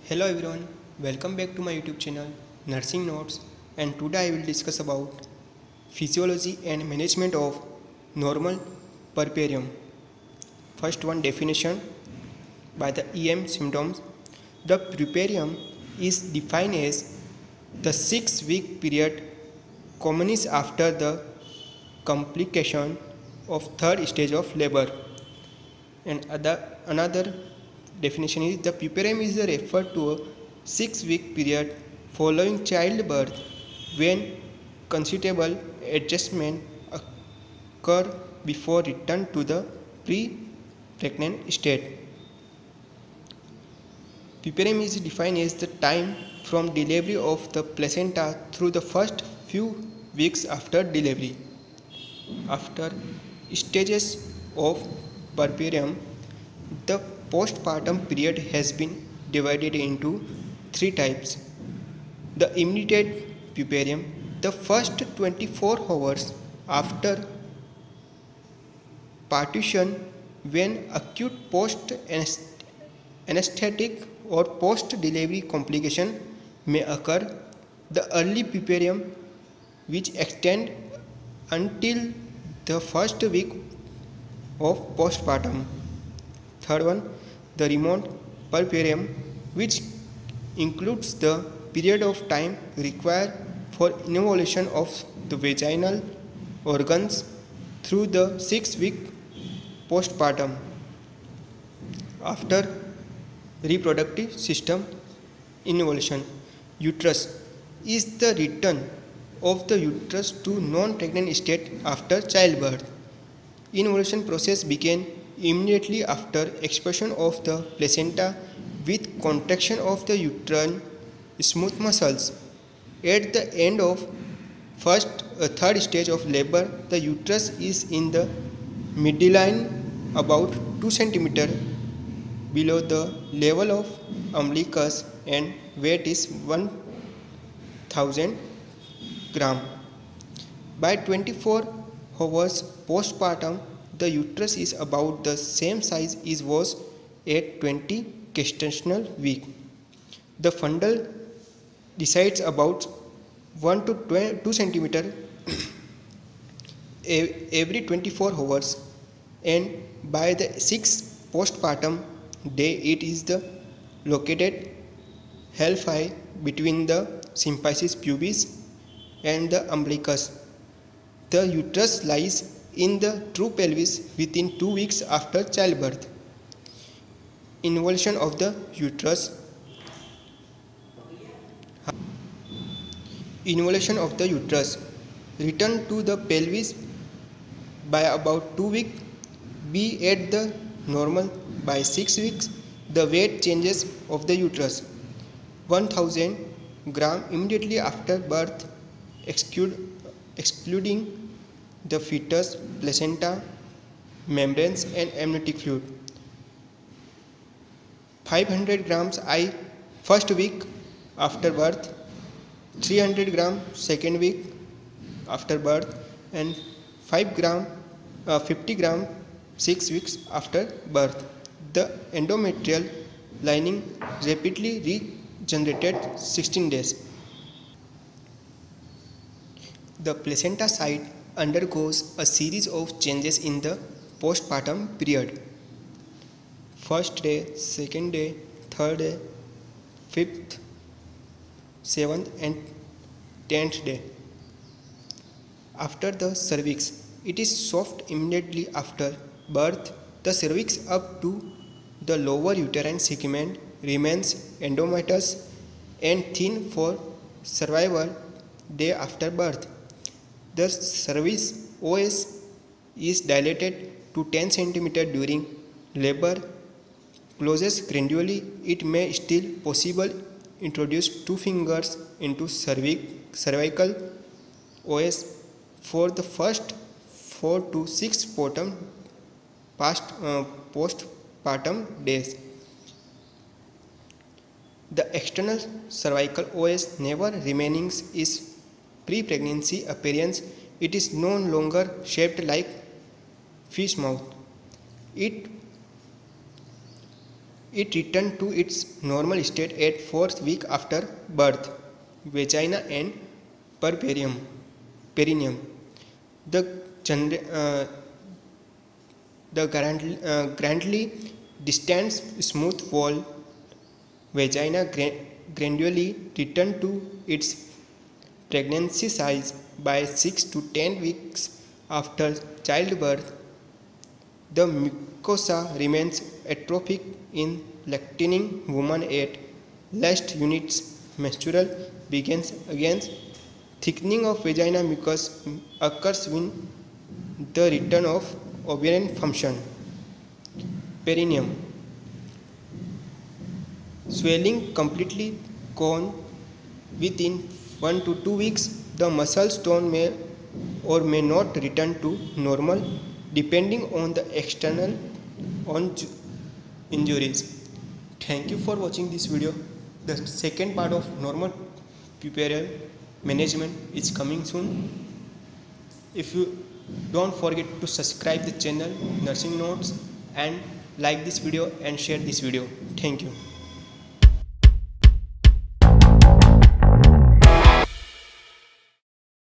Hello everyone, welcome back to my YouTube channel Nursing Notes, and today I will discuss about physiology and management of normal puerperium. First one, definition by the EM symptoms. The puerperium is defined as the 6-week period commences after the complication of third stage of labor. And another definition is the puerperium is referred to a 6-week period following childbirth when considerable adjustment occur before return to the pre-pregnant state. Puerperium is defined as the time from delivery of the placenta through the first few weeks after delivery. After stages of puerperium, the postpartum period has been divided into three types. The immediate puerperium, the first 24 hours after partition, when acute post anesthetic or post delivery complication may occur. The early puerperium, which extend until the first week of postpartum. Third one, the remote puerperium, which includes the period of time required for involution of the vaginal organs through the 6-week postpartum. After reproductive system involution, uterus is the return of the uterus to non-pregnant state after childbirth. Involution process begins immediately after expression of the placenta with contraction of the uterine smooth muscles. At the end of third stage of labor, the uterus is in the midline about 2 cm below the level of umbilicus and weight is 1000 gram. By 24 hours postpartum, the uterus is about the same size as was at 20 gestational week. The fundal decides about 1 to 2 cm every 24 hours, and by the 6th postpartum day it is located halfway between the symphysis pubis and the umbilicus. The uterus lies in the true pelvis within 2 weeks after childbirth. Involution of the uterus. Involution of the uterus. Return to the pelvis by about 2 weeks. Be at the normal by 6 weeks. The weight changes of the uterus. 1000 gram immediately after birth, excluding the fetus, placenta, membranes and amniotic fluid. 500 grams I first week after birth, 300 gram second week after birth, and 50 gram 6 weeks after birth. The endometrial lining rapidly regenerated 16 days. The placenta site undergoes a series of changes in the postpartum period. First day, second day, third day, 5th, 7th and 10th day. After the cervix, it is soft immediately after birth. The cervix up to the lower uterine segment remains endomatous and thin for survival day after birth. The cervix OS is dilated to 10 cm during labor, closes gradually. It may still possible introduce 2 fingers into cervical OS for the first 4 to 6 postpartum days. The external cervical OS never remaining is pre-pregnancy appearance. It is no longer shaped like fish mouth. It It returned to its normal state at 4th week after birth. Vagina and perineum. The, grandly distant smooth wall vagina gradually returned to its pregnancy size by 6 to 10 weeks after childbirth. The mucosa remains atrophic in lactating women at last units menstrual begins again. Thickening of vagina mucus occurs with the return of ovarian function. Perineum. Swelling completely gone within 1 to 2 weeks. The muscle tone may or may not return to normal depending on the external injuries. Thank you for watching this video. The second part of normal puerperal management is coming soon. If you don't forget to subscribe the channel Nursing Notes and like this video and share this video. Thank you.